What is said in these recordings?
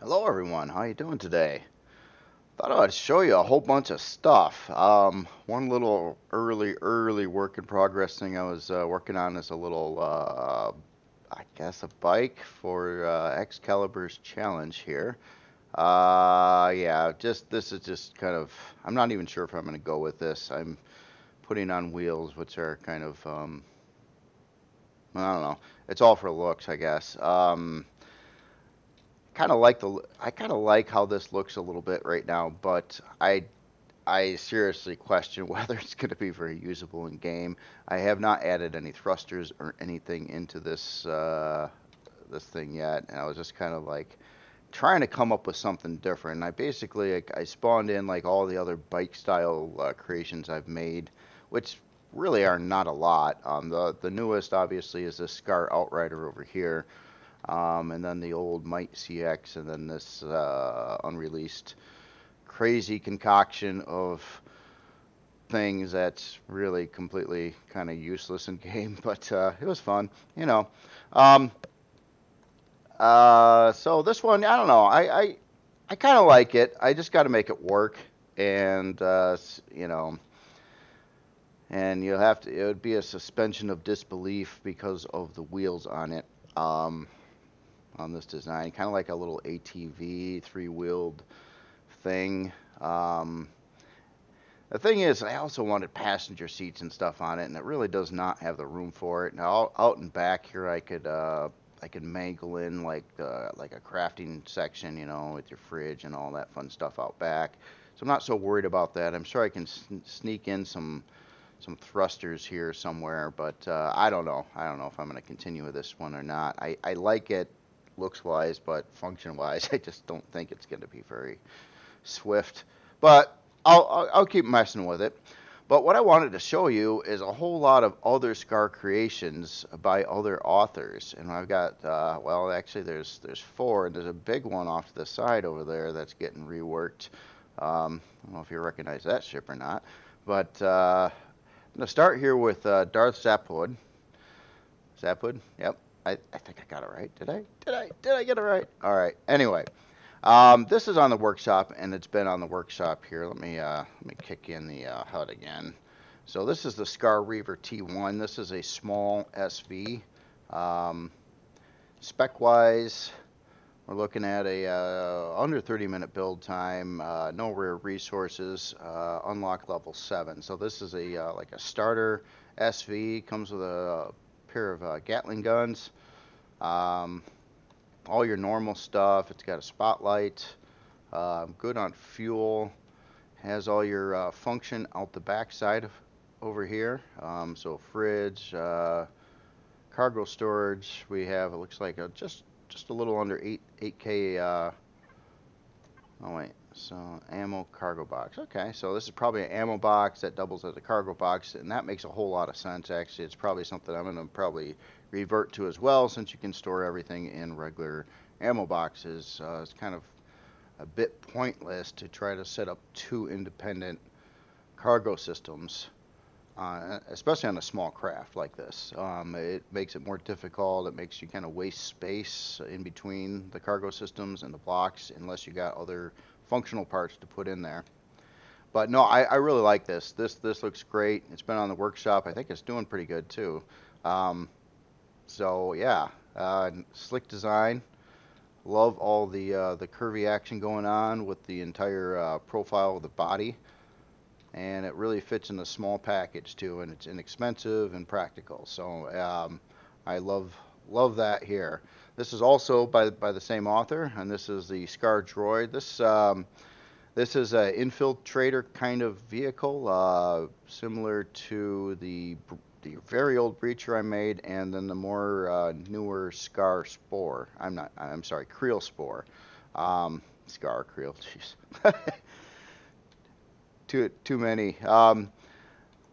Hello everyone, how you doing today? Thought I'd show you a whole bunch of stuff. One little early work in progress thing I was working on is a little, I guess a bike for Excalibur's challenge here. Yeah, just this is just kind of, I'm not even sure if I'm going to go with this. I'm putting on wheels, which are kind of, I don't know. It's all for looks, I guess. I kind of like how this looks a little bit right now, but I seriously question whether it's going to be very usable in game. I have not added any thrusters or anything into this thing yet, and I was just kind of like trying to come up with something different. And I basically I spawned in like all the other bike style creations I've made, which really are not a lot. The newest obviously is this Skaar Outrider over here, and then the old Might CX, and then this unreleased crazy concoction of things that's really completely kind of useless in game, but it was fun, you know. Um, so this one, I don't know. I kind of like it. I just got to make it work, and you know, and you'll have to. It would be a suspension of disbelief because of the wheels on it. Um, on this design, kind of like a little ATV, three-wheeled thing. Um, The thing is, I also wanted passenger seats and stuff on it, and it really does not have the room for it. Now, out and back here, I could mangle in like a crafting section, you know, with your fridge and all that fun stuff out back. So I'm not so worried about that. I'm sure I can sneak in some thrusters here somewhere, but I don't know. I don't know if I'm going to continue with this one or not. I like it looks wise, but function wise, I just don't think it's going to be very swift. But I'll keep messing with it. But what I wanted to show you is a whole lot of other Skaar creations by other authors, and I've got well, actually, there's four, and there's a big one off to the side over there that's getting reworked. I don't know if you recognize that ship or not, but I'm gonna start here with Darth Zapwood. Zapwood, yep. I think I got it right. Did I? Did I get it right? All right. Anyway, this is on the workshop, and it's been on the workshop here. Let me kick in the HUD again. So this is the Skaar Reaver T1. This is a small SV. Um, Spec-wise, we're looking at a under 30-minute build time, no rare resources, unlock level 7. So this is a like a starter SV. Comes with a pair of Gatling guns. Um, all your normal stuff. It's got a spotlight, good on fuel, has all your function out the backside over here. So fridge, cargo storage. We have it looks like just a little under 8K. Oh wait, so ammo cargo box. Okay, so this is probably an ammo box that doubles as a cargo box, and that makes a whole lot of sense. Actually, it's probably something I'm going to probably revert to as well, since you can store everything in regular ammo boxes. It's kind of a bit pointless to try to set up two independent cargo systems, especially on a small craft like this. It makes it more difficult. It makes you kind of waste space in between the cargo systems and the blocks unless you got other functional parts to put in there. But no, I really like this. This looks great. It's been on the workshop. I think it's doing pretty good too. Um, so yeah, slick design. Love all the curvy action going on with the entire profile of the body, and it really fits in a small package too, and it's inexpensive and practical. So I love that here. This is also by the same author, and this is the Skaar Droid. This is an infiltrator kind of vehicle, similar to the very old Breacher I made, and then the more newer Skaar Spore. I'm sorry, Creel Spore. Skaar Creel, jeez. Too many.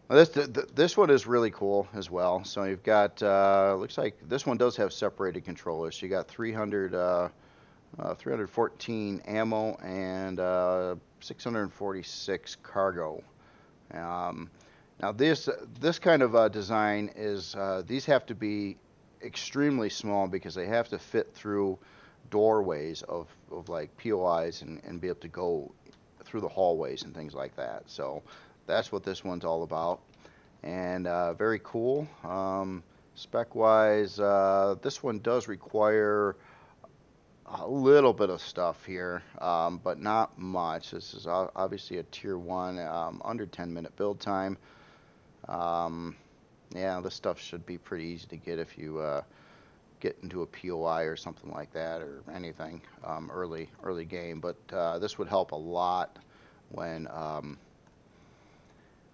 This one is really cool as well. So you've got looks like this one does have separated controllers. So you got 314 ammo and 646 cargo. Um, Now this kind of design is these have to be extremely small because they have to fit through doorways of like POIs and be able to go through the hallways and things like that. So that's what this one's all about. And very cool. Spec wise, this one does require a little bit of stuff here, but not much. This is obviously a tier 1, under 10-minute build time. Yeah, this stuff should be pretty easy to get if you get into a POI or something like that, or anything early game. But this would help a lot when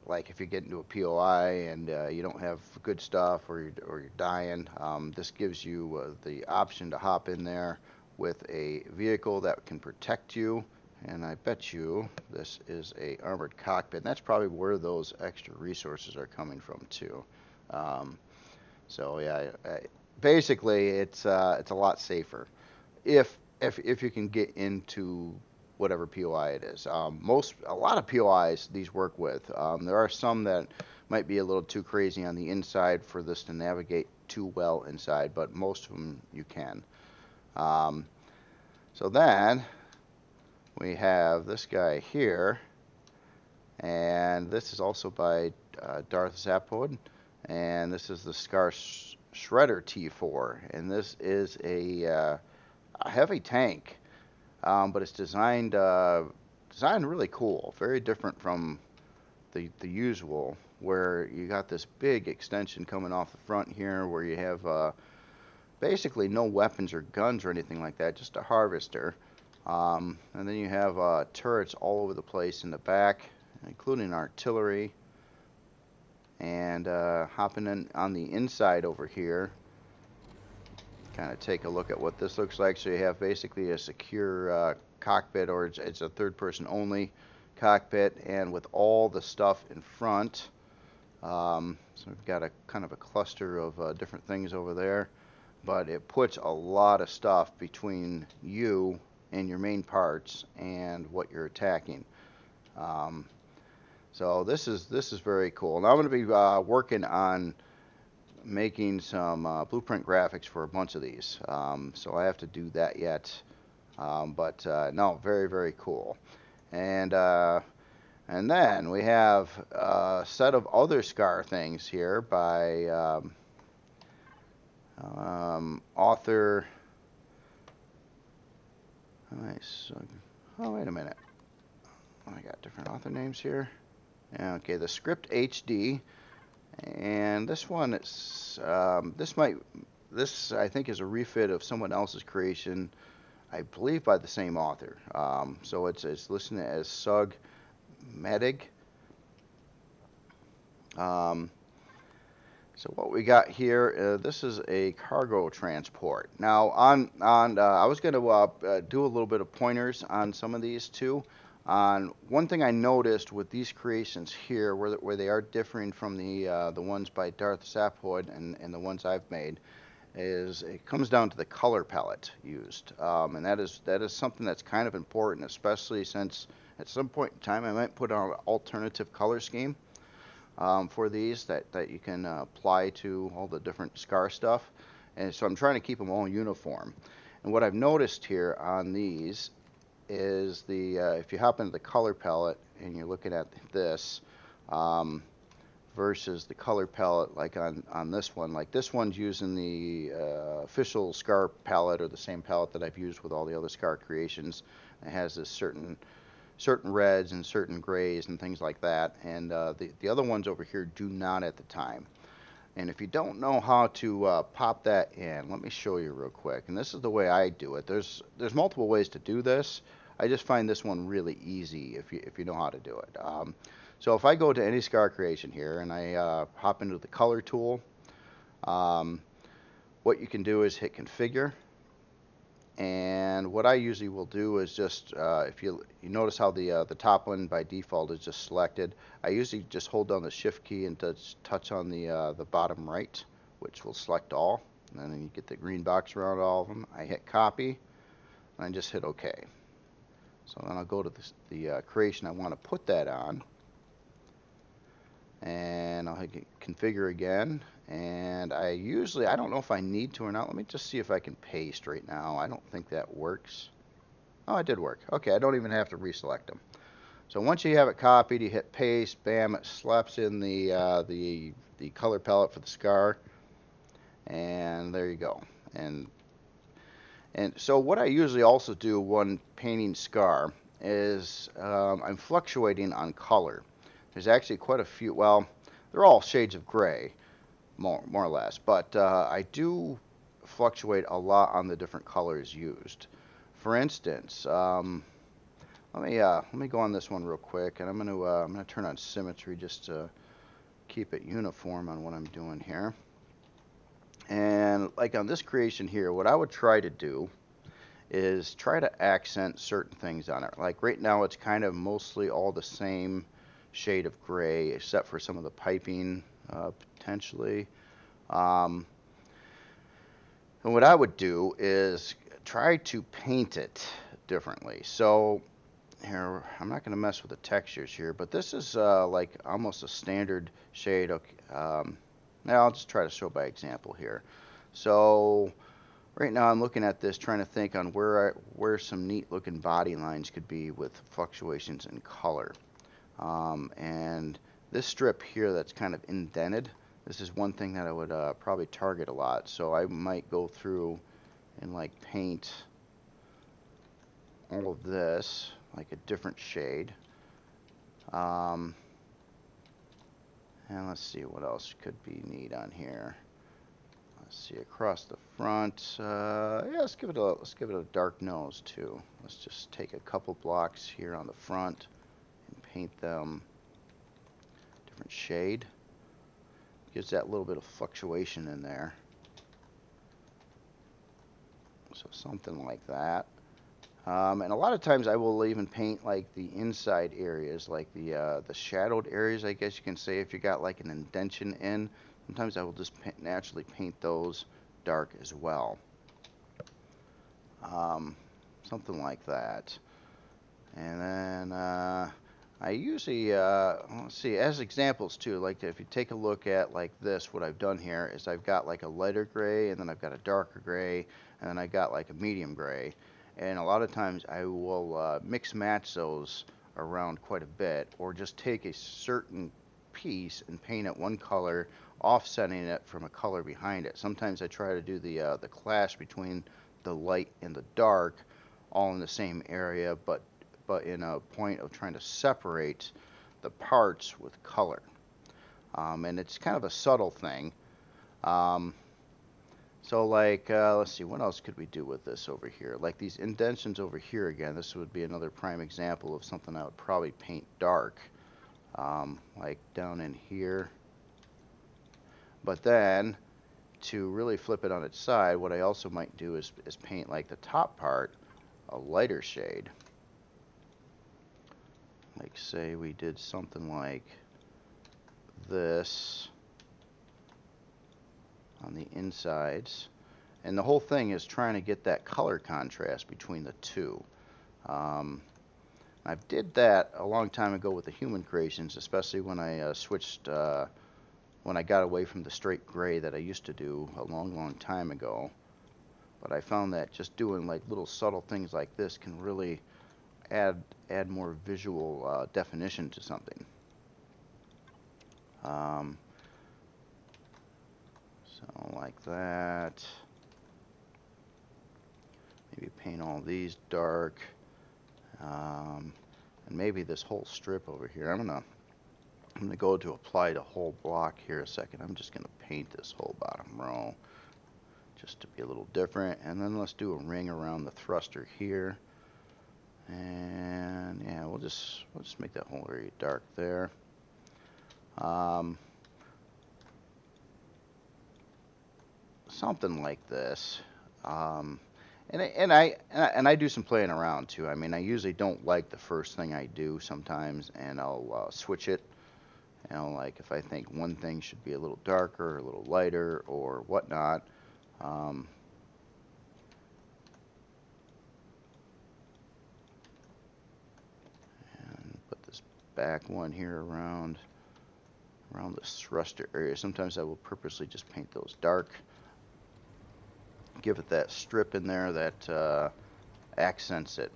like if you get into a POI and you don't have good stuff, or you're dying. This gives you the option to hop in there with a vehicle that can protect you, and I bet you this is a armored cockpit. And that's probably where those extra resources are coming from too. So yeah, basically it's a lot safer if you can get into whatever POI it is. A lot of POIs these work with. There are some that might be a little too crazy on the inside for this to navigate too well inside, but most of them you can. So then we have this guy here, and this is also by Darth Zapod, and this is the Skaar Shredder T4, and this is a heavy tank, but it's designed really cool, very different from the usual, where you got this big extension coming off the front here, where you have basically no weapons or guns or anything like that, just a harvester. And then you have turrets all over the place in the back, including artillery. And hopping in on the inside over here, kind of take a look at what this looks like. So you have basically a secure cockpit, or it's a third person only cockpit, and with all the stuff in front. So we've got a kind of a cluster of different things over there, but it puts a lot of stuff between you and your main parts and what you're attacking. So this is very cool. Now I'm going to be working on making some blueprint graphics for a bunch of these. So I have to do that yet. But no, very, very cool. And then we have a set of other Skaar things here by author. Oh, wait a minute. I got different author names here. Okay, the Script HD, and this one is this I think is a refit of someone else's creation, I believe by the same author. So it's listed as Sug Medig. So what we got here, this is a cargo transport. Now I was going to do a little bit of pointers on some of these too. On one thing I noticed with these creations here, where they are differing from the ones by Darth Sapwood and the ones I've made, is it comes down to the color palette used, and that is something that's kind of important, especially since at some point in time I might put on an alternative color scheme for these that you can apply to all the different Skaar stuff, and so I'm trying to keep them all uniform. And what I've noticed here on these is if you hop into the color palette and you're looking at this versus the color palette like on this one, like this one's using the official Skaar palette, or the same palette that I've used with all the other Skaar Creations. It has this certain reds and certain grays and things like that, and the other ones over here do not at the time. And if you don't know how to pop that in, let me show you real quick. And this is the way I do it. There's multiple ways to do this. I just find this one really easy if you know how to do it. So if I go to any Skaar Creation here and I hop into the color tool, what you can do is hit configure. And what I usually will do is just, if you notice how the top one by default is just selected, I usually just hold down the shift key and touch on the bottom right, which will select all. And then you get the green box around all of them. I hit copy, and I just hit OK. So then I'll go to the creation I want to put that on. and I'll hit configure again. And I don't know if I need to or not. Let me just see if I can paste right now. I don't think that works. Oh, it did work. Okay, I don't even have to reselect them. So once you have it copied, you hit paste, bam, it slaps in the color palette for the Skaar, and there you go. And so what I usually also do when painting Skaar is I'm fluctuating on color. There's actually quite a few. Well, they're all shades of gray, more or less, but I do fluctuate a lot on the different colors used. For instance, let me go on this one real quick, and I'm gonna turn on symmetry just to keep it uniform on what I'm doing here. And like on this creation here, what I would try to do is try to accent certain things on it. Like right now, it's kind of mostly all the same shade of gray, except for some of the piping potentially. And what I would do is try to paint it differently. So here, I'm not going to mess with the textures here, but this is like almost a standard shade. Okay, now I'll just try to show by example here. So right now I'm looking at this, trying to think on where some neat looking body lines could be with fluctuations in color. And this strip here that's kind of indented, this is one thing that I would probably target a lot. So I might go through and like paint all of this like a different shade. And let's see what else could be neat on here. Let's see across the front. Yeah, let's give it a dark nose too. Let's just take a couple blocks here on the front and paint them different shade. Gives that little bit of fluctuation in there. So something like that. And a lot of times I will even paint like the inside areas, like the shadowed areas, I guess you can say, if you got like an indentation in. Sometimes I will just naturally paint those dark as well. Something like that. And then I usually, let's see, as examples too, like if you take a look at like this, what I've done here is I've got like a lighter gray, and then I've got a darker gray, and then I got like a medium gray. And a lot of times I will mix match those around quite a bit, or just take a certain piece and paint it one color, offsetting it from a color behind it. Sometimes I try to do the clash between the light and the dark all in the same area, but in a point of trying to separate the parts with color. And it's kind of a subtle thing. So like, let's see, what else could we do with this over here? Like these indentions over here again, this would be another prime example of something I would probably paint dark. Like down in here. But then, to really flip it on its side, what I also might do is paint like the top part a lighter shade. Like say we did something like this on the insides, and the whole thing is trying to get that color contrast between the two. I did that a long time ago with the human creations, especially when I switched, when I got away from the straight gray that I used to do a long time ago. But I found that just doing like little subtle things like this can really add more visual definition to something. So like that. Maybe paint all these dark. And maybe this whole strip over here. I'm gonna go to apply the whole block here a second. I'm just gonna paint this whole bottom row just to be a little different. And then let's do a ring around the thruster here. And yeah, we'll just make that whole area dark there. Something like this. And I do some playing around too. I mean, I usually don't like the first thing I do sometimes, and I'll switch it. You know, like if I think one thing should be a little darker, a little lighter, or whatnot. And put this back one here around around this thruster area. Sometimes I will purposely just paint those dark, give it that strip in there that accents it.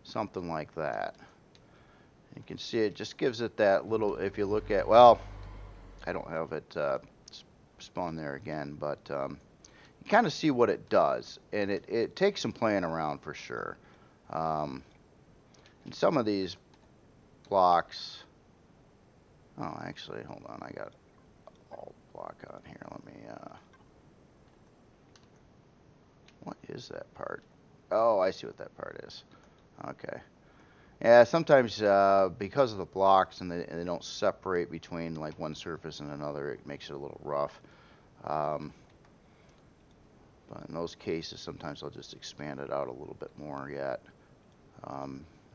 Something like that. You can see it just gives it that little, if you look at, well, I don't have it spawn there again, but you kind of see what it does, and it takes some playing around for sure. And some of these blocks, oh, actually, hold on, I got alt block on here. Let me, what is that part? Oh, I see what that part is. Okay. Yeah, sometimes because of the blocks and they don't separate between like one surface and another, it makes it a little rough. But in those cases, sometimes I'll just expand it out a little bit more yet,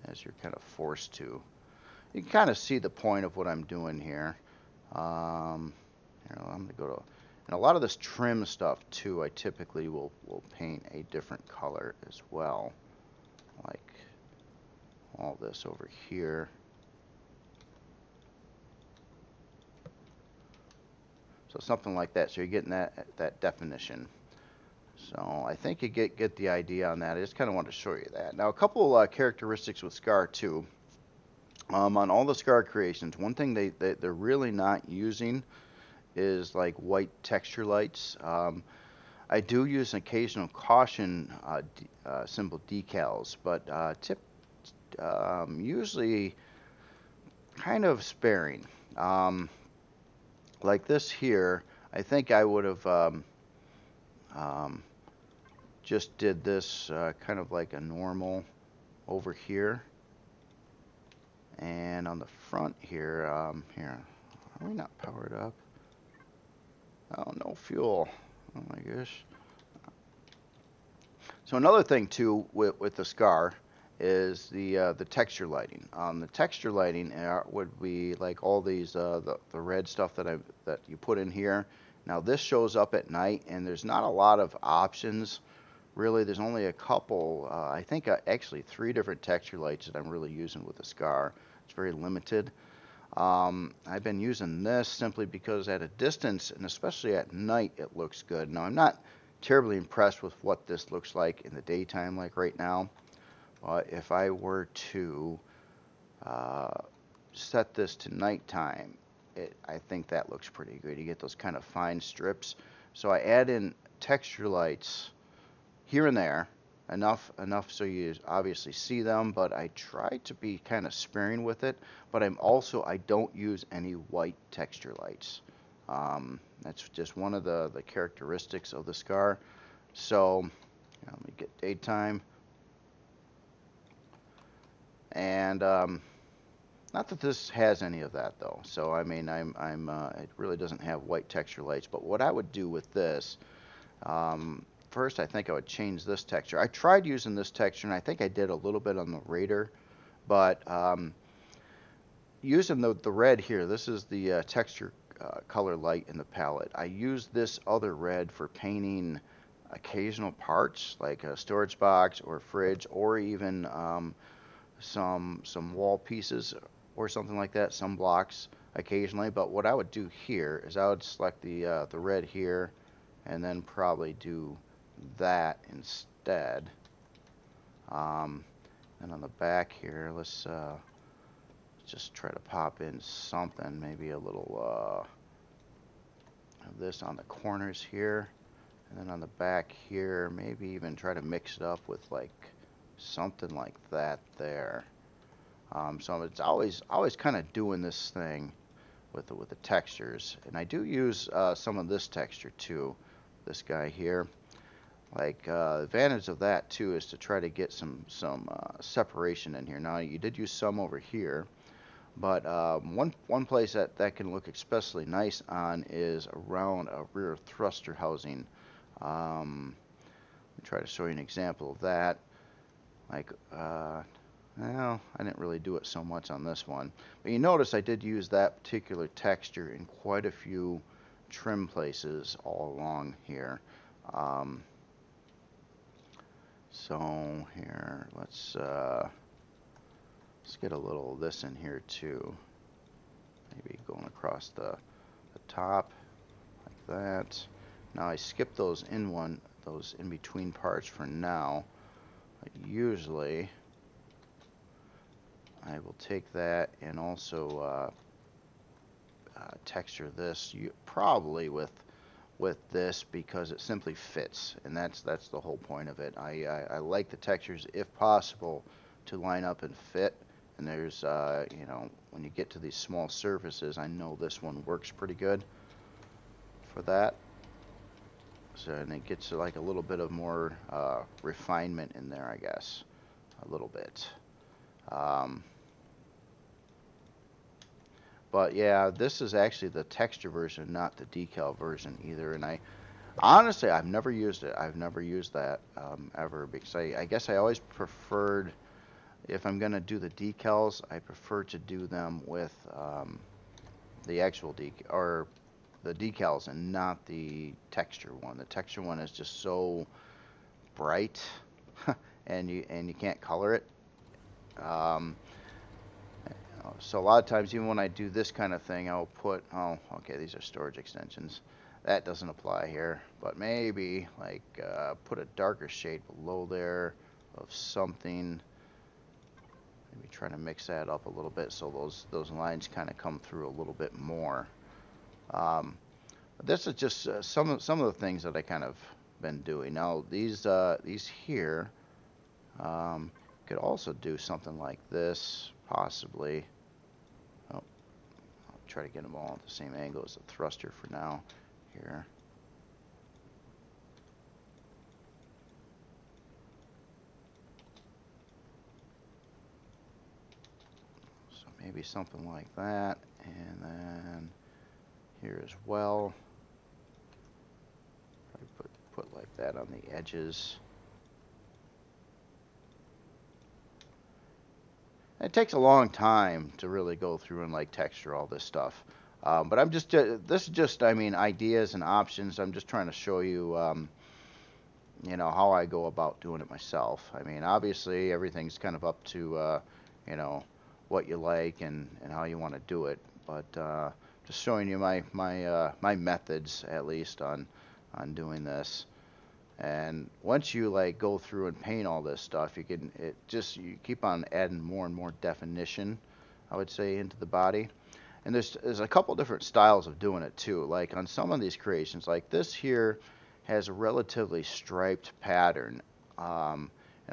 as you're kind of forced to. You can kind of see the point of what I'm doing here. Here, I'm going to go to, and a lot of this trim stuff too, I typically will paint a different color as well, like all this over here. So something like that, so you're getting that definition. So I think you get the idea on that. I just kind of wanted to show you that. Now a couple characteristics with Skaar too. On all the Skaar creations, one thing they're really not using is like white texture lights. I do use an occasional caution symbol decals, but usually kind of sparing. Like this here, I think I would have just did this kind of like a normal over here. And on the front here, here, are we not powered up? Oh, no fuel. Oh my gosh. So another thing too with the Skaar is the texture lighting. The texture lighting would be like all these the red stuff that you put in here. Now this shows up at night, and there's not a lot of options. Really, there's only a couple. I think actually 3 different texture lights that I'm really using with the Skaar. It's very limited. I've been using this simply because at a distance, and especially at night, it looks good. Now, I'm not terribly impressed with what this looks like in the daytime, like right now. If I were to set this to nighttime, I think that looks pretty good. You get those kind of fine strips. So I add in texture lights here and there, enough so you obviously see them, but I try to be kind of sparing with it. But I don't use any white texture lights. That's just one of the characteristics of the Skaar. So let me get daytime, and not that this has any of that though. So I mean, it really doesn't have white texture lights. But what I would do with this, first I think I would change this texture. I tried using this texture, and I think I did a little bit on the Raider, but using the red here, this is the texture color light in the palette. I use this other red for painting occasional parts like a storage box or fridge, or even some wall pieces or something like that, some blocks occasionally. But what I would do here is I would select the red here, and then probably do that instead. And on the back here, let's just try to pop in something, maybe a little of this on the corners here, and then on the back here, maybe even try to mix it up with like something like that there. So it's always kind of doing this thing with the textures, and I do use some of this texture too. This guy here, like the advantage of that too is to try to get some separation in here. Now you did use some over here, but one place that can look especially nice on is around a rear thruster housing. Let me try to show you an example of that. Like, well, I didn't really do it so much on this one, but you notice I did use that particular texture in quite a few trim places all along here. So here, let's Let's get a little of this in here too. Maybe going across the top like that. Now I skip those those in between parts for now. Usually I will take that and also texture this probably with this because it simply fits, and that's the whole point of it. I like the textures, if possible, to line up and fit. And there's you know, when you get to these small surfaces, I know this one works pretty good for that. So, and it gets like a little bit of more refinement in there, I guess, a little bit. But yeah, this is actually the texture version, not the decal version either. And I honestly, I've never used it. I've never used that ever, because I guess I always preferred, if I'm gonna do the decals, I prefer to do them with the actual or the decals and not the texture one. The texture one is just so bright, and you can't color it. So a lot of times, even when I do this kind of thing, I'll put, oh, okay, these are storage extensions. That doesn't apply here, but maybe like put a darker shade below there of something. Maybe try to mix that up a little bit so those lines kind of come through a little bit more. This is just some of the things that I kind of been doing. Now these here could also do something like this possibly. Oh, I'll try to get them all at the same angle as the thruster for now. Here. So maybe something like that, and then here as well. Probably put like that on the edges. It takes a long time to really go through and like texture all this stuff. But I'm just, this is just, I mean, ideas and options. I'm just trying to show you, you know, how I go about doing it myself. I mean, obviously everything's kind of up to, you know, what you like and how you want to do it. But just showing you my methods, at least, on doing this. And once you like go through and paint all this stuff, you keep on adding more and more definition, I would say, into the body. And there's a couple different styles of doing it too. Like on some of these creations, like this here has a relatively striped pattern in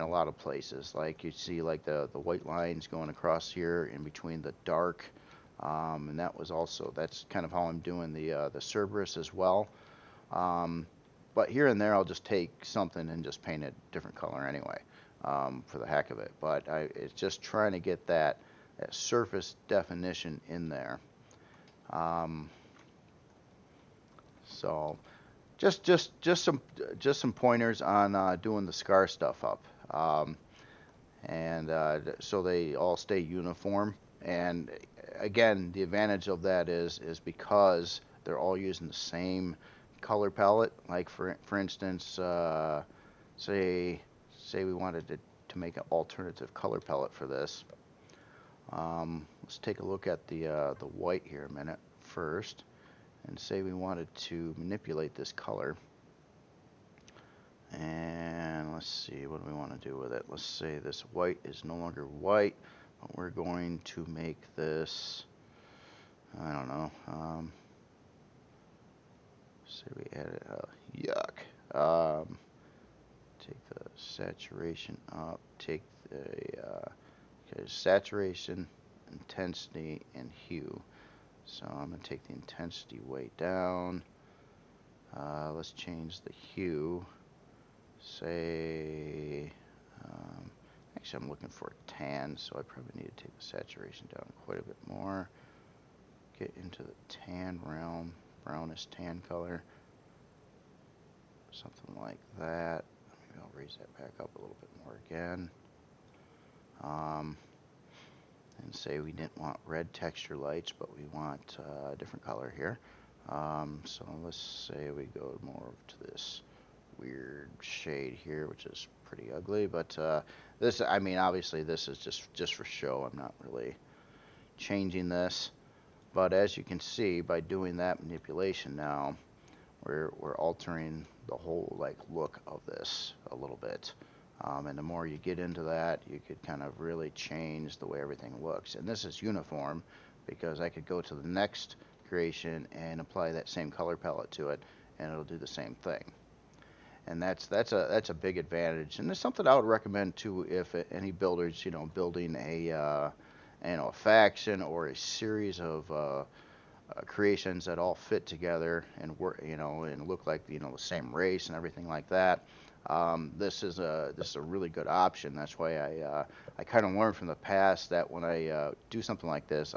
a lot of places. Like you see like the white lines going across here in between the dark, and that's kind of how I'm doing the Cerberus as well. But here and there, I'll just take something and just paint it a different color anyway, for the heck of it. But it's just trying to get that surface definition in there. So just some pointers on doing the Skaar stuff up, and so they all stay uniform. And again, the advantage of that is because they're all using the same color palette. Like for instance, say we wanted to make an alternative color palette for this. Let's take a look at the white here a minute first, and say we wanted to manipulate this color. And let's see, what do we want to do with it? Let's say this white is no longer white, but we're going to make this, I don't know, say we added, yuck. Take the saturation up, take the okay, saturation, intensity, and hue. So I'm going to take the intensity way down. Let's change the hue. Say, actually I'm looking for a tan, so I probably need to take the saturation down quite a bit more. Get into the tan realm, brownish tan color. Something like that. Maybe I'll raise that back up a little bit more again. And say we didn't want red texture lights, but we want a different color here. So let's say we go more to this weird shade here, which is pretty ugly. But this, I mean, obviously this is just for show. I'm not really changing this. But as you can see, by doing that manipulation now, we're altering the whole like look of this a little bit. And the more you get into that, you could kind of really change the way everything looks. And this is uniform because I could go to the next creation and apply that same color palette to it, and it'll do the same thing. And that's a big advantage. And it's something I would recommend too if any builders, you know, building a a faction or a series of creations that all fit together and work, you know, and look like, you know, the same race and everything like that. This is a really good option. That's why I kind of learned from the past that when I do something like this,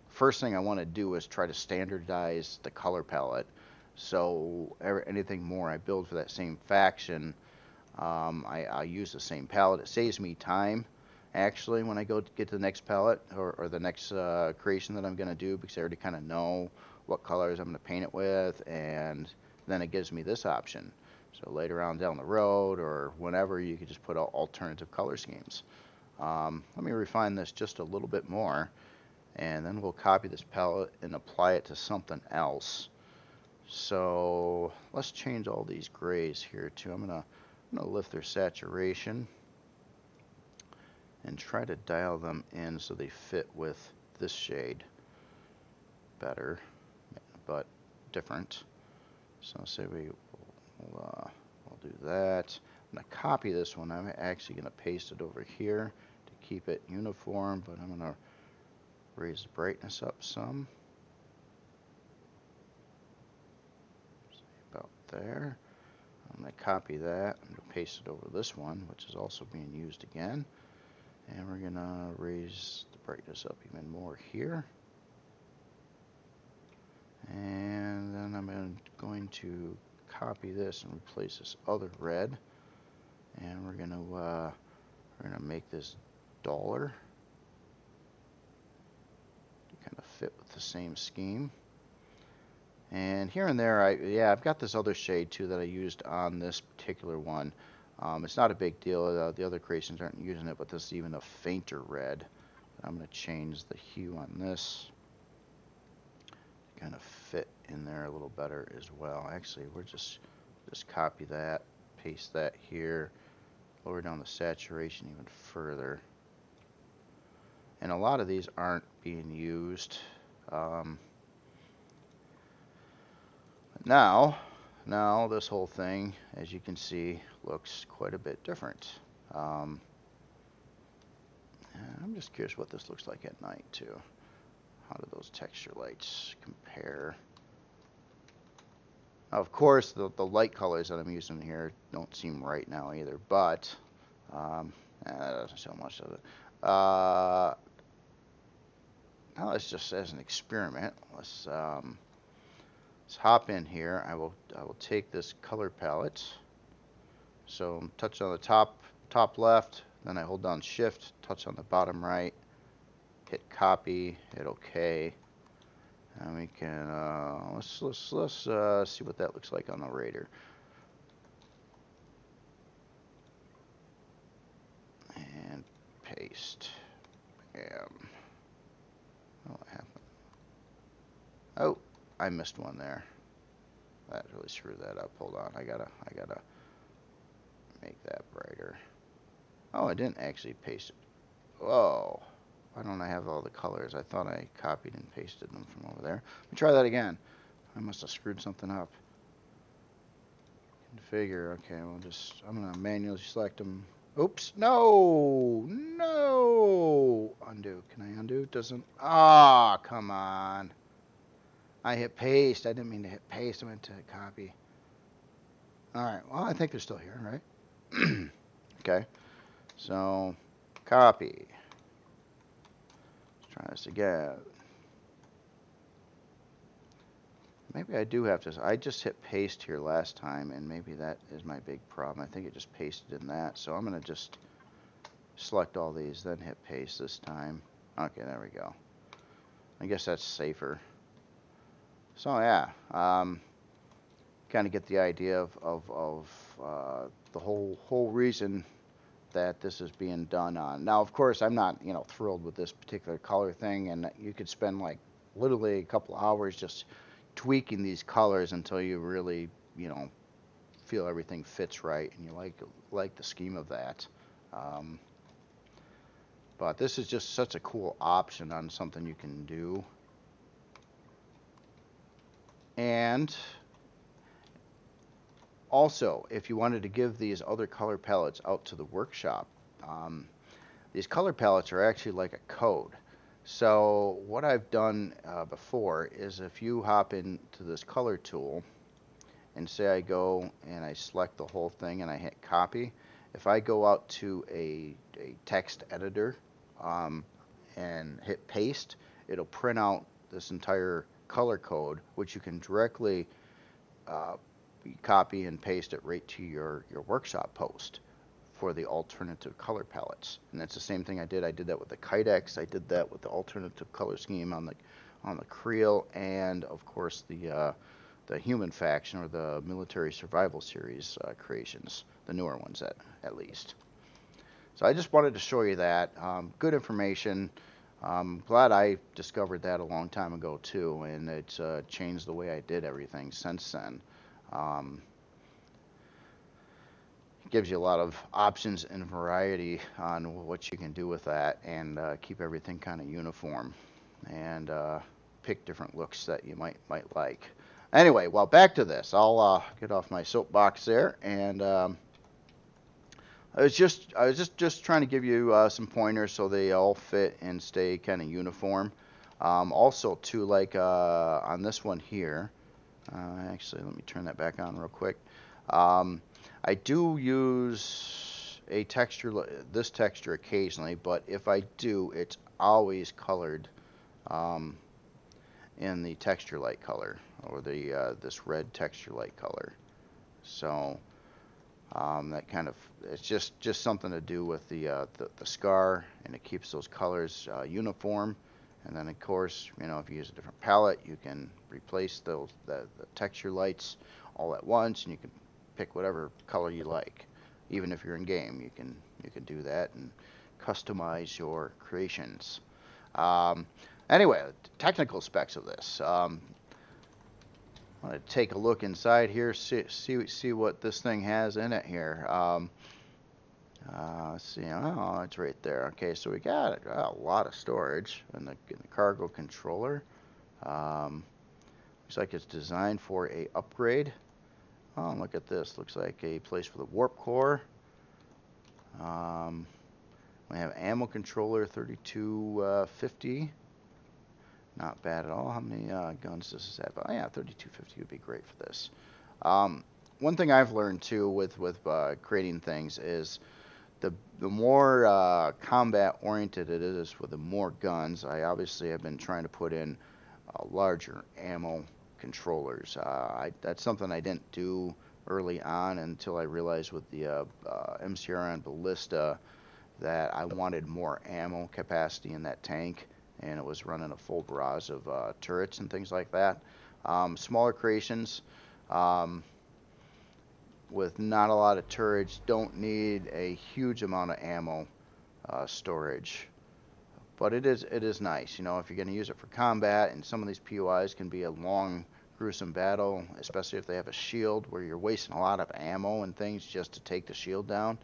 first thing I want to do is try to standardize the color palette. So anything more I build for that same faction, I use the same palette. It saves me time actually when I go to get to the next palette or the next creation that I'm going to do, because I already kind of know what colors I'm going to paint it with, and then it gives me this option. So later on down the road or whenever, you could just put out alternative color schemes. Let me refine this just a little bit more, and then we'll copy this palette and apply it to something else. So let's change all these grays here too. I'm gonna lift their saturation and try to dial them in so they fit with this shade better, but different. So say we'll do that. I'm going to copy this one. I'm actually going to paste it over here to keep it uniform, but I'm going to raise the brightness up some. About there. I'm going to copy that. I'm going to paste it over this one, which is also being used again. And we're going to raise the brightness up even more here. And then I'm going to copy this and replace this other red. And we're going to make this duller to kind of fit with the same scheme. And here and there, I've got this other shade too that I used on this particular one. It's not a big deal. The other creations aren't using it, but this is even a fainter red. I'm going to change the hue on this to kind of fit in there a little better as well. Actually, we're just copy that, paste that here, lower down the saturation even further. And a lot of these aren't being used. Now this whole thing, as you can see, looks quite a bit different. I'm just curious what this looks like at night too. How do those texture lights compare? Of course, the light colors that I'm using here don't seem right now either, but that doesn't show much of it. Now let's just, as an experiment, let's hop in here. I will take this color palette. So touch on the top left, then I hold down Shift, touch on the bottom right, hit copy, hit OK, and we can let's see what that looks like on the Raider. And paste. Bam. What happened? Oh, I missed one there. That really screwed that up. Hold on, I gotta make that brighter. Oh, I didn't actually paste it. Whoa. Why don't I have all the colors? I thought I copied and pasted them from over there. Let me try that again. I must have screwed something up. Configure. Okay, I'm going to manually select them. Oops. No. Undo. Can I undo? Doesn't. Ah, come on. I hit paste. I didn't mean to hit paste. I meant to hit copy. All right. Well, I think they're still here, right? Okay. So, copy. Try this again. Maybe I do have to. I just hit paste here last time, and maybe that is my big problem. I think it just pasted in that. So I'm going to just select all these, then hit paste this time. Okay, there we go. I guess that's safer. So yeah, kind of get the idea of the whole reason that this is being done on. Now, of course, I'm not, thrilled with this particular color thing, and you could spend like literally a couple hours just tweaking these colors until you really, feel everything fits right and you like the scheme of that. Um, but this is just such a cool option on something you can do. And also, if you wanted to give these other color palettes out to the workshop, these color palettes are actually like a code. So what I've done before is if you hop into this color tool and say I go and I select the whole thing and I hit copy, if I go out to a text editor and hit paste, it'll print out this entire color code, which you can directly copy and paste it right to your workshop post for the alternative color palettes. And that's the same thing I did. I did that with the Kydex. I did that with the alternative color scheme on the Creel, and of course the human faction or the military survival series creations, the newer ones at least. So I just wanted to show you that. Good information. Glad I discovered that a long time ago too, and it's changed the way I did everything since then. It gives you a lot of options and variety on what you can do with that, and keep everything kind of uniform, and pick different looks that you might like. Anyway, well, back to this. I'll get off my soapbox there, and I was just trying to give you some pointers so they all fit and stay kind of uniform. Also, too, like on this one here, actually, let me turn that back on real quick. I do use this texture occasionally, but if I do, it's always colored in the texture light color, or the this red texture light color. So that kind of, it's just something to do with the Skaar, and it keeps those colors uniform. And then of course, if you use a different palette, you can replace the texture lights all at once, and you can pick whatever color you like. Even if you're in game, you can do that and customize your creations. Anyway, technical specs of this. I'm going to take a look inside here, see what this thing has in it here. Let's see. Oh, it's right there. Okay, so we got a lot of storage in the cargo controller. Looks like it's designed for a upgrade. Oh, look at this. Looks like a place for the warp core. We have ammo controller 3250. Not bad at all. How many guns does this have? Oh yeah, 3250 would be great for this. One thing I've learned too with creating things is the more combat oriented it is with the more guns. I obviously have been trying to put in larger ammo controllers. That's something I didn't do early on until I realized with the Empyrion Ballista that I wanted more ammo capacity in that tank, and it was running a full barrage of turrets and things like that. Smaller creations with not a lot of turrets don't need a huge amount of ammo storage, but it is nice, if you're going to use it for combat. And some of these POIs can be a long, gruesome battle, especially if they have a shield where you're wasting a lot of ammo and things just to take the shield down.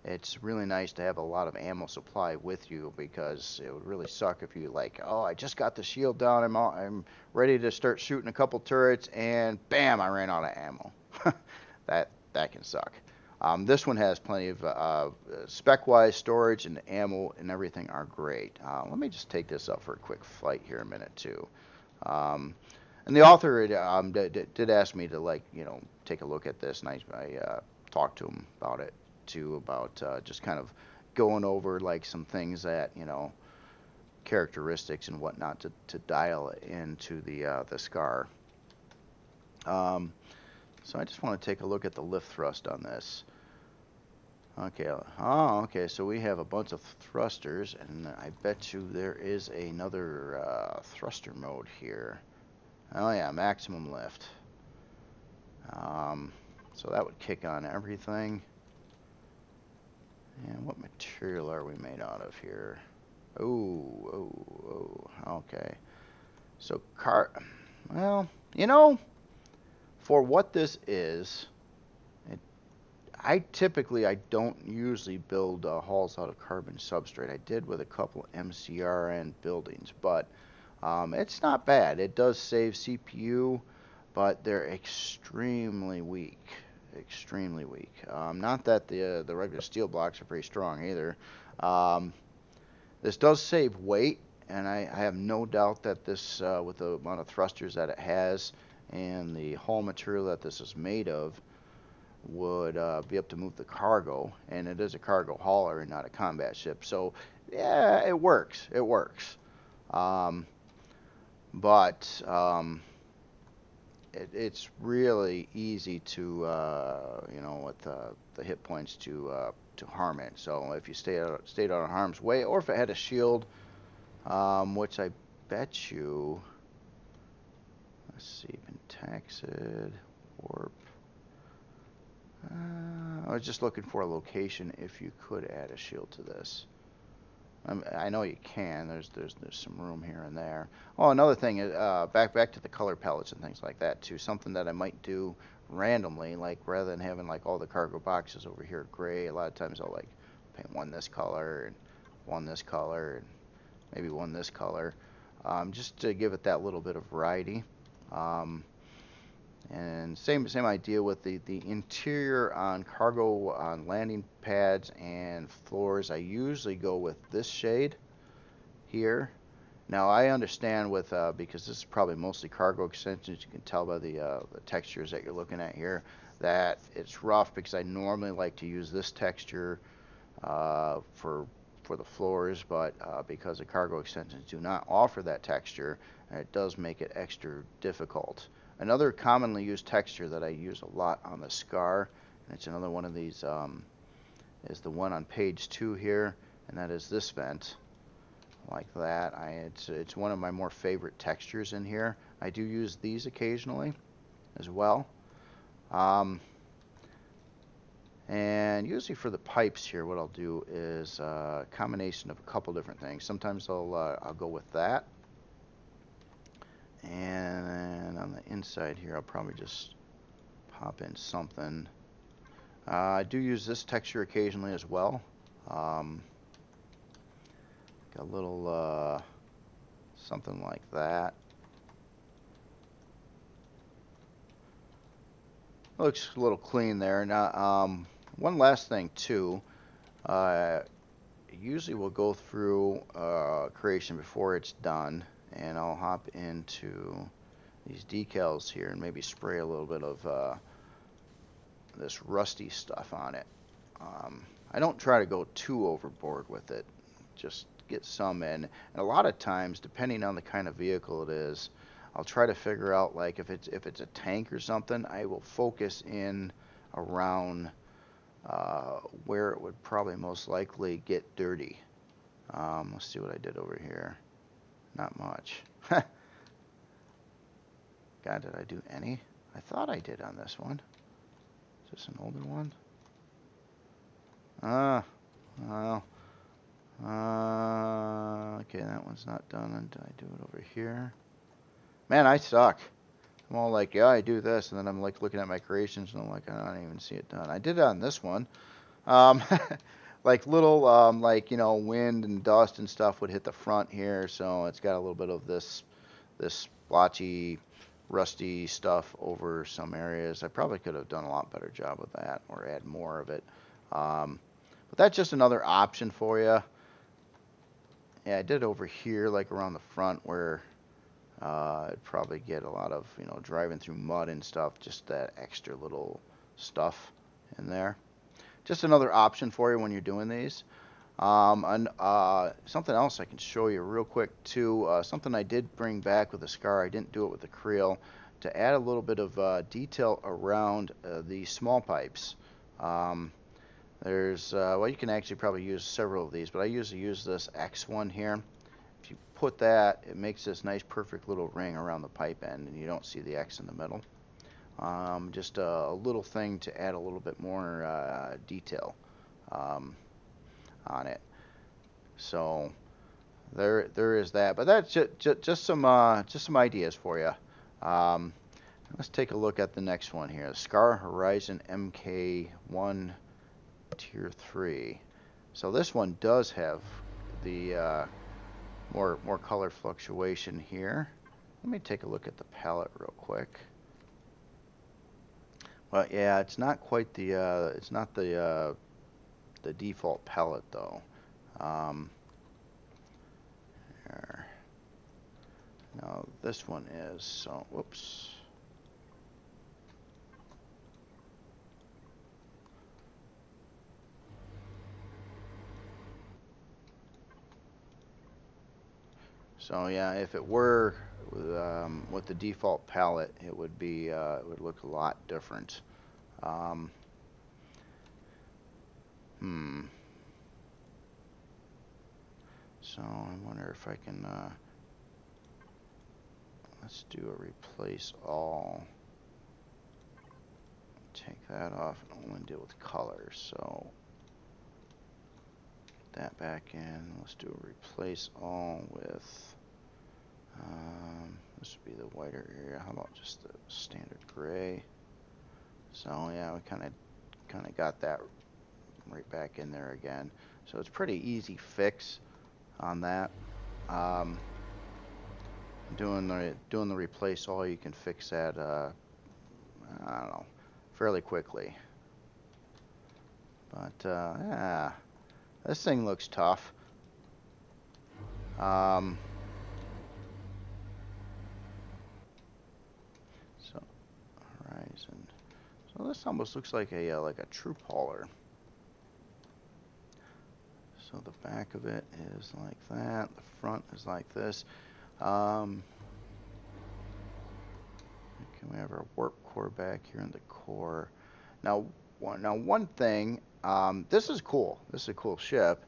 It's really nice to have a lot of ammo supply with you, because it would really suck if you oh, I just got the shield down, I'm ready to start shooting a couple turrets, and bam, I ran out of ammo. that can suck. This one has plenty of spec-wise storage, and the ammo and everything are great. Let me just take this up for a quick flight here a minute too. And the author did ask me to take a look at this, and I talked to him about it too, about just kind of going over some things that characteristics and whatnot to dial into the Skaar. So I just want to take a look at the lift thrust on this. Okay. Oh, okay. So we have a bunch of thrusters, and I bet you there is another thruster mode here. Oh yeah, maximum lift. So that would kick on everything. And what material are we made out of here? Oh, okay. So well, you know, for what this is, I don't usually build hulls out of carbon substrate. I did with a couple MCRN buildings, but it's not bad. It does save CPU, but they're extremely weak. Extremely weak. Not that the regular steel blocks are pretty strong either. Um, this does save weight, and I have no doubt that this, with the amount of thrusters that it has and the hull material that this is made of, would be able to move the cargo. And it is a cargo hauler and not a combat ship. So, yeah, it works. It works. But it's really easy to, with the hit points to harm it. So if you stayed out of harm's way, or if it had a shield, which I bet you, let's see, Pentaxid, Warp. I was just looking for a location if you could add a shield to this. I know you can. There's some room here and there. Oh, another thing is back to the color palettes and things like that too. Something that I might do randomly, like rather than having like all the cargo boxes over here gray. A lot of times I'll like paint one this color and one this color and maybe one this color, just to give it that little bit of variety. And same idea with the interior on cargo, on landing pads and floors. I usually go with this shade here. Now I understand with because this is probably mostly cargo extensions. You can tell by the textures that you're looking at here that it's rough, because I normally like to use this texture for the floors, but because the cargo extensions do not offer that texture, it does make it extra difficult. Another commonly used texture that I use a lot on the Skaar, and it's another one of these, is the one on page 2 here, and that is this vent, like that. It's one of my more favorite textures in here. I do use these occasionally as well. And usually for the pipes here, what I'll do is a combination of a couple different things. Sometimes I'll go with that. And on the inside here, I'll probably just pop in something. I do use this texture occasionally as well. Got a little something like that. Looks a little clean there. Now, one last thing too. Usually we'll go through creation before it's done, and I'll hop into these decals here and maybe spray a little bit of this rusty stuff on it. I don't try to go too overboard with it, just get some in. And a lot of times, depending on the kind of vehicle it is, I'll try to figure out, like if it's a tank or something, I will focus in around where it would probably most likely get dirty. Let's see what I did over here. Not much. God, did I do any? I thought I did on this one. Is this an older one? Well. Okay, that one's not done. And did I do it over here? Man, I suck. I'm all like, yeah, I do this, and then I'm like looking at my creations, and I'm like, I don't even see it done. I did it on this one. Like little, like, wind and dust and stuff would hit the front here, so it's got a little bit of this splotchy, rusty stuff over some areas. I probably could have done a lot better job with that, or add more of it. But that's just another option for you. Yeah, I did over here, like around the front, where I'd probably get a lot of, driving through mud and stuff, just that extra little stuff in there. Just another option for you when you're doing these. And something else I can show you real quick too, something I did bring back with the Skaar, I didn't do it with the Creel, to add a little bit of detail around the small pipes. There's, well, you can actually probably use several of these, but I usually use this X one here. If you put that, it makes this nice perfect little ring around the pipe end, and you don't see the X in the middle. Just a little thing to add a little bit more detail um, on it. So there is that. But that's just some ideas for you. Um, let's take a look at the next one here. Skaar Horizon MK1 Tier 3. So this one does have the more color fluctuation here. Let me take a look at the palette real quick. Well, yeah, it's not quite it's not the default palette though. Um, here. No, this one is. So, whoops. So yeah, if it were with the default palette, it would be it would look a lot different. Um, hmm. So I wonder if I can let's do a replace all. Take that off and only deal with colors. So get that back in. Let's do a replace all with this would be the whiter area. How about just the standard gray? So yeah, we kind of got that right back in there again. So it's pretty easy fix on that. Doing the replace all, you can fix that. I don't know, fairly quickly. But yeah, this thing looks tough. So Horizon. So this almost looks like a troop hauler. So the back of it is like that. The front is like this. Can we have our warp core back here in the core? Now one thing. This is cool. This is a cool ship.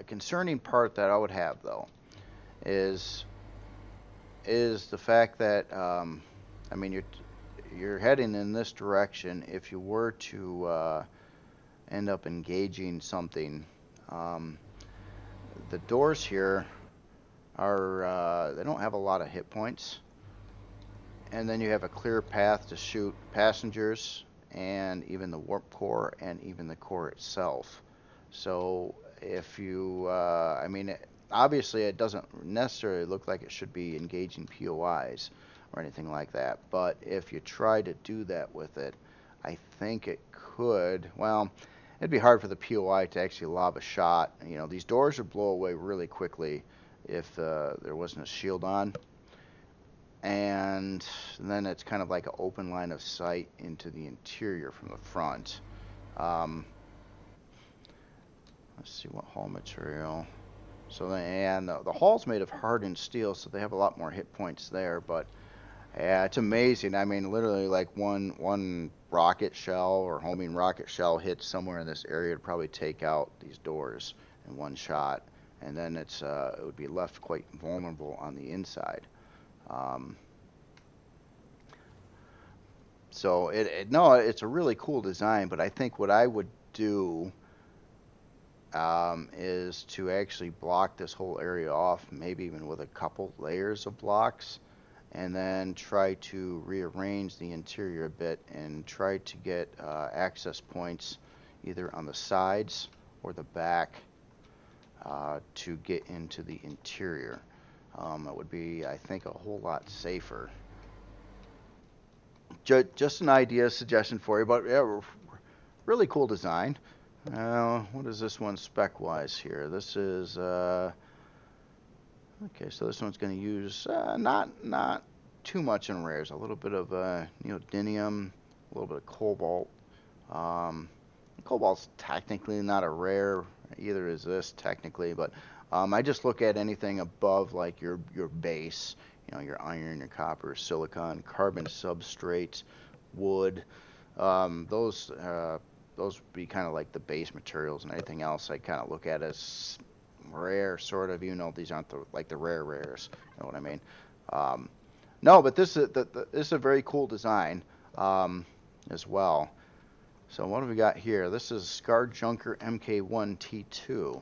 Concerning part that I would have though is the fact that I mean you're heading in this direction. If you were to end up engaging something, the doors here are they don't have a lot of hit points, and then you have a clear path to shoot passengers and even the warp core and even the core itself. So if you I mean obviously it doesn't necessarily look like it should be engaging POIs or anything like that, but if you try to do that with it, I think it could, well, it'd be hard for the POI to actually lob a shot. You know, these doors would blow away really quickly if there wasn't a shield on. And then it's kind of like an open line of sight into the interior from the front. Let's see what hull material. So and the hull's made of hardened steel, so they have a lot more hit points there. But yeah, it's amazing. I mean, literally, like one rocket shell or homing rocket shell hits somewhere in this area to probably take out these doors in one shot, and then it would be left quite vulnerable on the inside. So it's a really cool design. But I think what I would do is to actually block this whole area off, maybe even with a couple layers of blocks, and then try to rearrange the interior a bit and try to get access points either on the sides or the back to get into the interior. It would be, I think, a whole lot safer. Just an idea, suggestion for you, but yeah, really cool design. What is this one spec-wise here? This is okay. So this one's going to use not too much in rares. A little bit of neodymium, a little bit of cobalt. Cobalt's technically not a rare. Either is this technically, but I just look at anything above like your base. You know, your iron, your copper, silicon, carbon substrates, wood. Those would be kind of like the base materials, and anything else I kind of look at as rare, sort of. You know, these aren't like the rare rares. You know what I mean? No, but this is a very cool design as well. So what do we got here? This is Skaar Junker MK1T2.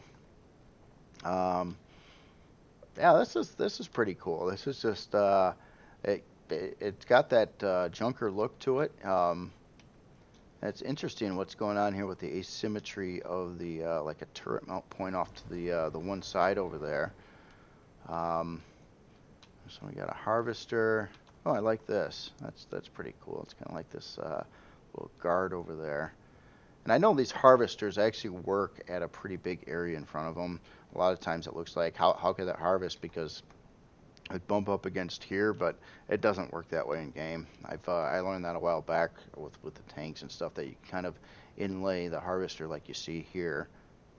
Yeah, this is pretty cool. This is just it's got that Junker look to it. It's interesting what's going on here with the asymmetry of the like a turret mount point off to the one side over there. So we got a harvester. Oh, I like this. That's pretty cool. It's kind of like this little guard over there. And I know these harvesters actually work at a pretty big area in front of them. A lot of times it looks like, how could that harvest? Because it'd bump up against here, but it doesn't work that way in game. I learned that a while back with the tanks and stuff, that you kind of inlay the harvester like you see here,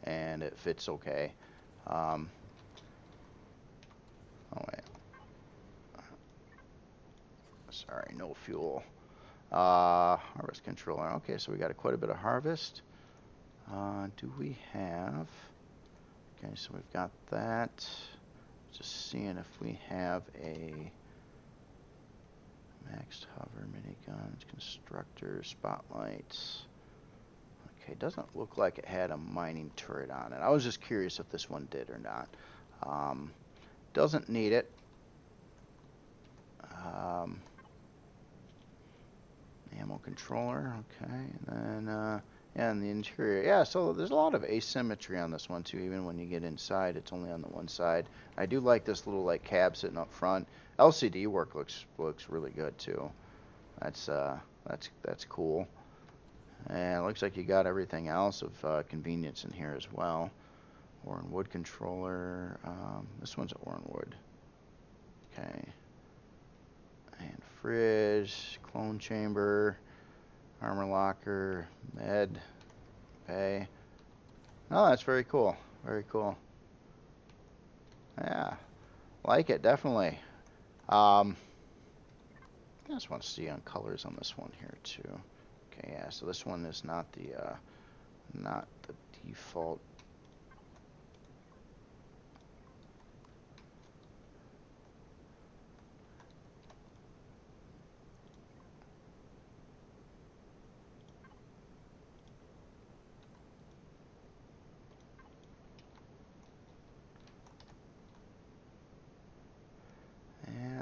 and it fits okay. Oh wait, sorry, no fuel. Harvest controller. Okay, so we got quite a bit of harvest. Do we have? Okay, so we've got that. Just seeing if we have a maxed hover, miniguns, constructor, spotlights. Okay, doesn't look like it had a mining turret on it. I was just curious if this one did or not. Doesn't need it. Ammo controller, okay, and then and the interior, yeah. So there's a lot of asymmetry on this one too. Even when you get inside, it's only on the one side. I do like this little like cab sitting up front. LCD work looks really good too. That's cool. And it looks like you got everything else of convenience in here as well. Oren wood controller. This one's Oren wood. Okay. And fridge, clone chamber, armor locker, med bay. Oh, that's very cool. Very cool. Yeah, like it definitely. I just want to see on colors on this one here too. Okay, yeah. So this one is not the default.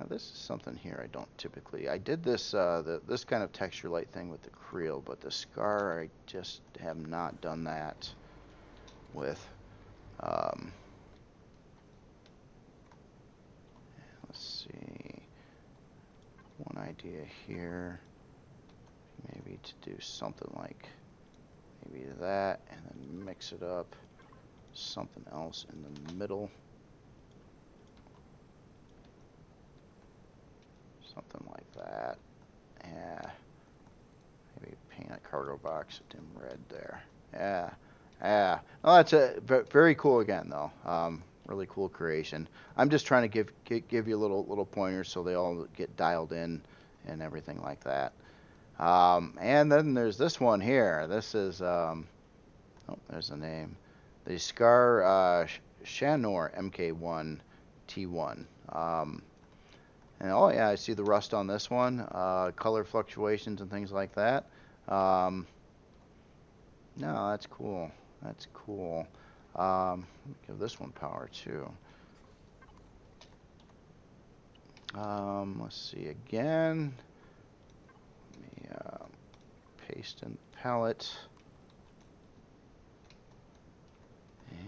This is something here I don't typically. I did this this kind of texture light thing with the Creel, but the Skaar I just have not done that with. Let's see. One idea here, maybe to do something like maybe that, and then mix it up. Something else in the middle. Something like that. Yeah. Maybe paint a cargo box a dim red there. Yeah. Yeah. Oh, that's a very cool again, though. Really cool creation. I'm just trying to give you little pointers so they all get dialed in and everything like that. And then there's this one here. This is oh, there's the name. The Skaar Shanor MK1 T1. And oh yeah, I see the rust on this one, color fluctuations and things like that. No, that's cool. That's cool. Give this one power too. Let's see again. Let me paste in the palette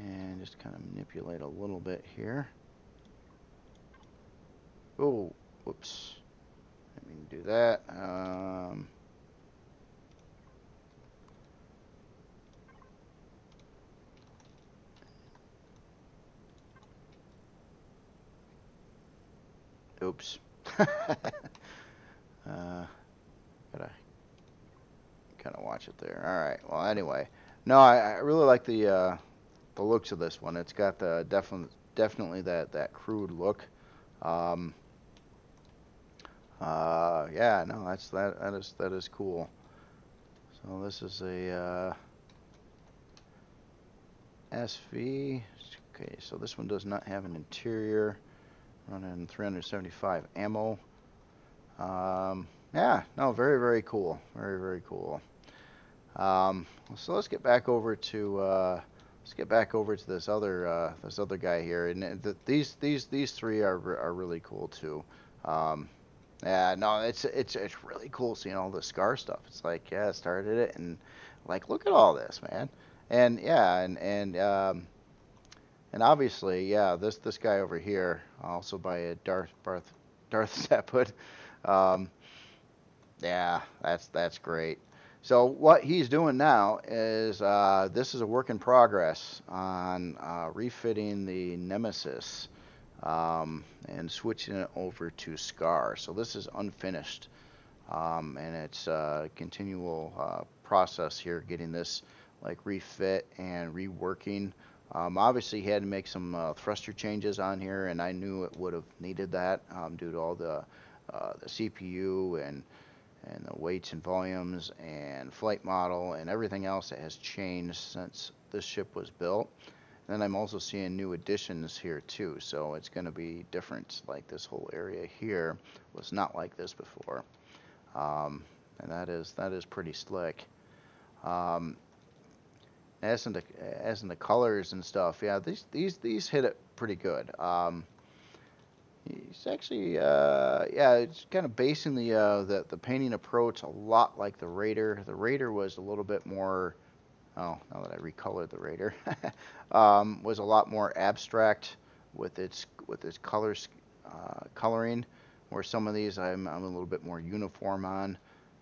and just kind of manipulate a little bit here. Oh, whoops. I mean to do that. Oops. Gotta kind of watch it there. All right. Well, anyway, no, I really like the looks of this one. It's got the definitely that crude look. Yeah, no, that is cool. So this is a SV. Okay, so this one does not have an interior. Running 375 ammo. Yeah, no, very, very cool. Very, very cool. So let's get back over to this other guy here, and these three are really cool too. Um, yeah, no, it's really cool seeing all the Skaar stuff. It's like, yeah, I started it, and like, look at all this, man. And yeah, and obviously, yeah, this guy over here, also by a Darth Zeppud. Um, yeah, that's great. So what he's doing now is this is a work in progress on refitting the Nemesis and switching it over to Skaar. So this is unfinished, and it's a continual process here, getting this like refit and reworking. Obviously, he had to make some thruster changes on here, and I knew it would have needed that due to all the CPU and the weights and volumes and flight model and everything else that has changed since this ship was built. And then I'm also seeing new additions here too, so it's going to be different. Like this whole area here was not like this before, and that is pretty slick. Um, as in the colors and stuff, yeah, these hit it pretty good. He's actually, yeah, it's kind of basing the painting approach a lot like the Raider. The Raider was a little bit more. Oh, now that I recolored the Raider, was a lot more abstract with its coloring. Where some of these I'm a little bit more uniform on.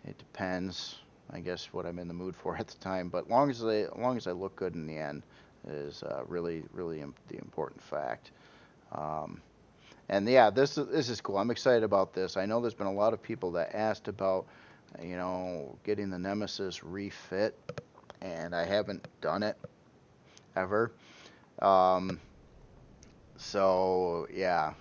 It depends, I guess, what I'm in the mood for at the time. But long as I look good in the end is really the important fact. Um, and yeah, this is cool. I'm excited about this. I know there's been a lot of people that asked about, getting the Nemesis refit, and I haven't done it ever. Um, so yeah,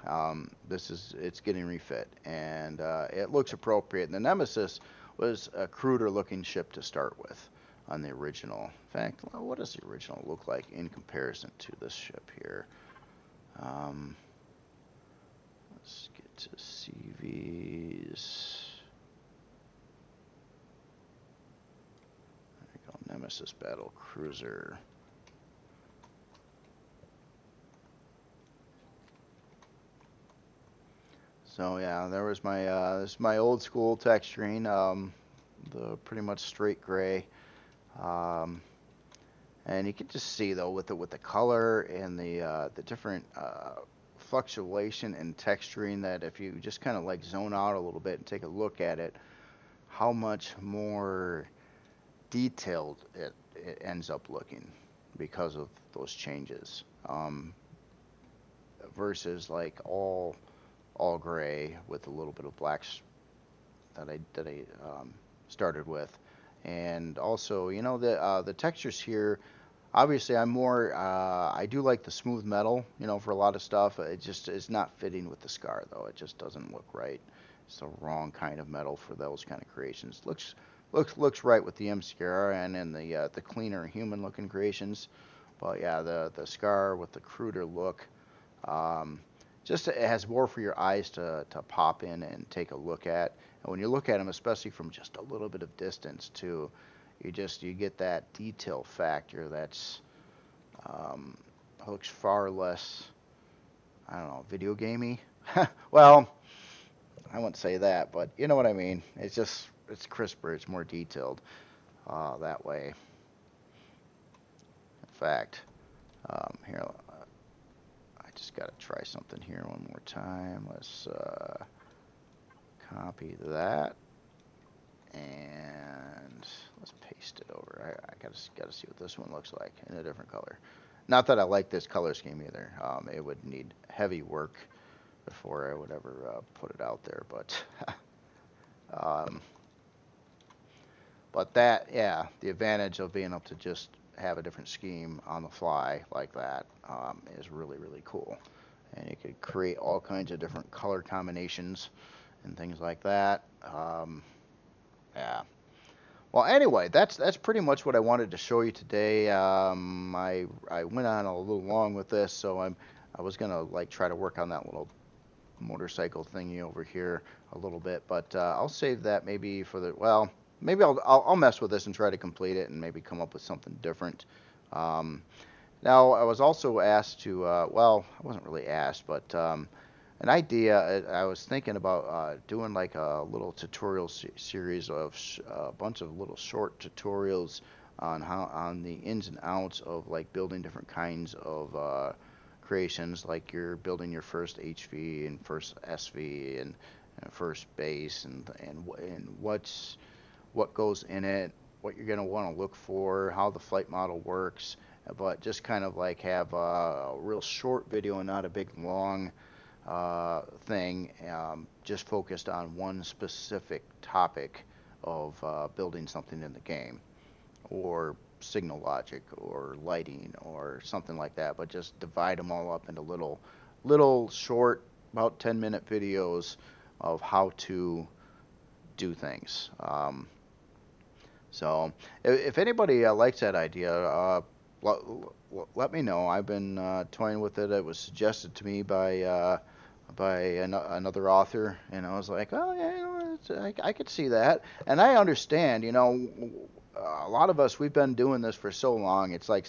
it's getting refit, and it looks appropriate. And the Nemesis was a cruder looking ship to start with on the original. In fact, well, what does the original look like in comparison to this ship here? Um, let's get to CVs. There we go, Nemesis Battle Cruiser. So yeah, there was this is my old school texturing, the pretty much straight gray, um, and you can just see though with the color and the different fluctuation and texturing, that if you just kind of like zone out a little bit and take a look at it, how much more detailed it ends up looking because of those changes, versus like all gray with a little bit of blacks that I started with. And also, the textures here. Obviously, I'm more. I do like the smooth metal, for a lot of stuff. It just is not fitting with the Skaar though. It just doesn't look right. It's the wrong kind of metal for those kind of creations. Looks right with the MCR and in the cleaner human looking creations. But yeah, the Skaar with the cruder look. Um, just it has more for your eyes to pop in and take a look at. And when you look at them, especially from just a little bit of distance too, you get that detail factor that's um, looks far less, I don't know, video gamey. Well, I wouldn't say that, but you know what I mean. It's crisper, it's more detailed that way. In fact, here, I just got to try something here one more time. Let's copy that and let's paste it over. I gotta see what this one looks like in a different color. Not that I like this color scheme either. It would need heavy work before I would ever put it out there. Um, but that, yeah, the advantage of being able to just have a different scheme on the fly like that is really cool. And you could create all kinds of different color combinations and things like that. Yeah. Well, anyway, that's pretty much what I wanted to show you today. I went on a little long with this, so I was gonna like try to work on that little motorcycle thingy over here a little bit, but I'll save that maybe for the, well, maybe I'll mess with this and try to complete it and maybe come up with something different. Um, Now, I was also asked to, well, I wasn't really asked, but an idea, I was thinking about doing like a little tutorial series of a bunch of little short tutorials on on the ins and outs of like building different kinds of creations, like you're building your first HV and first SV and first base and what goes in it, what you're going to want to look for, how the flight model works, but just kind of like have a real short video and not a big long thing, just focused on one specific topic of building something in the game, or signal logic, or lighting, or something like that, but just divide them all up into little short, about 10-minute videos of how to do things. So if anybody likes that idea, let me know. I've been toying with it. It was suggested to me by another author, and I was like, oh yeah, you know, I could see that, and I understand. You know, a lot of us, we've been doing this for so long. It's like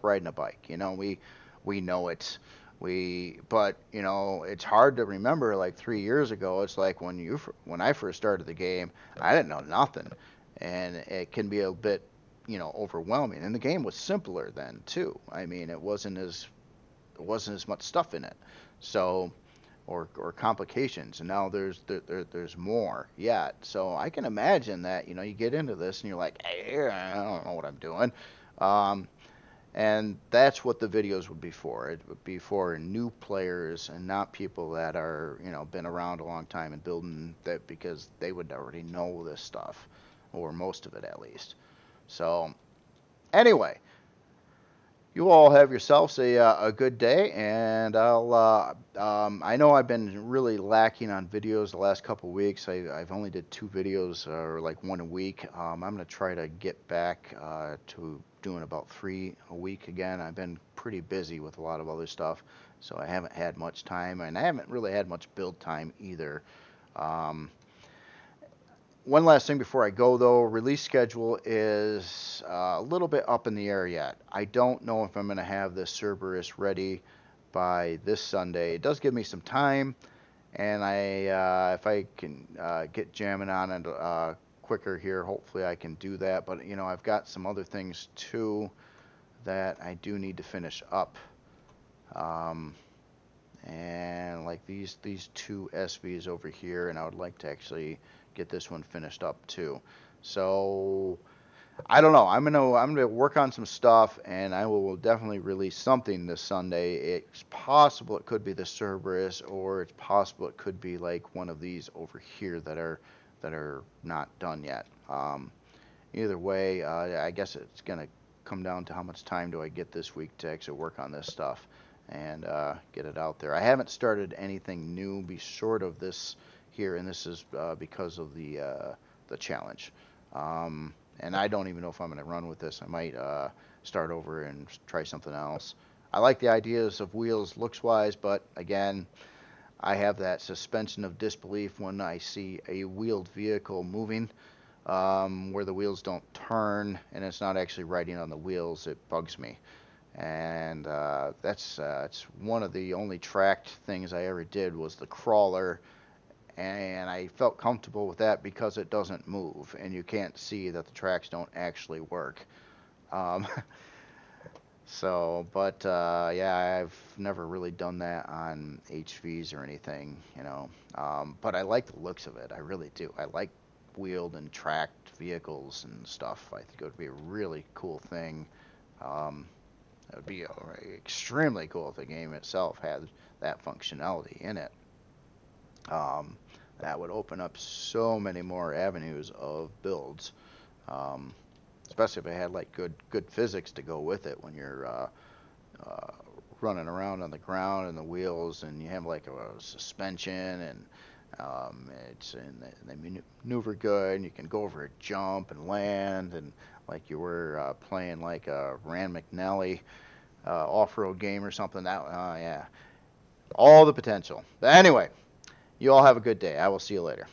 riding a bike. You know, we know it. But you know, it's hard to remember. Like 3 years ago, it's like when I first started the game, I didn't know nothing, and it can be a bit, you know, overwhelming. And the game was simpler then too. I mean, it wasn't as much stuff in it, so or complications. And now there's more yet. So I can imagine that, you know, you get into this and you're like, hey, I don't know what I'm doing. Um, and that's what the videos would be for. It would be for new players and not people that are, you know, been around a long time and building that, because they would already know this stuff, or most of it at least. So anyway, you all have yourselves a good day, and I know I've been really lacking on videos the last couple of weeks. I've only did 2 videos, or like 1 a week. I'm going to try to get back to doing about 3 a week again. I've been pretty busy with a lot of other stuff, so I haven't had much time, and I haven't really had much build time either. One last thing before I go, though. Release schedule is a little bit up in the air yet. I don't know if I'm going to have this Cerberus ready by this Sunday. It does give me some time, and if I can get jamming on it quicker here, hopefully I can do that. But, you know, I've got some other things, too, that I do need to finish up. And like these 2 SVs over here, and I would like to actually get this one finished up too. So I don't know. I'm gonna work on some stuff, and I will definitely release something this Sunday. It's possible it could be the Cerberus, or it's possible it could be like one of these over here that are not done yet. Either way, I guess it's gonna come down to how much time do I get this week to actually work on this stuff and get it out there. I haven't started anything new be short of this here, and this is because of the challenge. And I don't even know if I'm going to run with this. I might start over and try something else. I like the ideas of wheels looks-wise, but again, I have that suspension of disbelief when I see a wheeled vehicle moving, where the wheels don't turn and it's not actually riding on the wheels. It bugs me. And that's one of the only tracked things I ever did was the crawler, and I felt comfortable with that because it doesn't move, and you can't see that the tracks don't actually work. Um, but yeah, I've never really done that on HVs or anything, you know. But I like the looks of it. I really do. I like wheeled and tracked vehicles and stuff. I think it would be a really cool thing. It would be extremely cool if the game itself had that functionality in it. That would open up so many more avenues of builds, especially if it had like good physics to go with it when you're running around on the ground and the wheels, and you have like a suspension, and they maneuver good, and you can go over a jump and land, and like you were playing like a Rand McNally off-road game or something. That yeah, all the potential. But anyway, You all have a good day. I will see you later.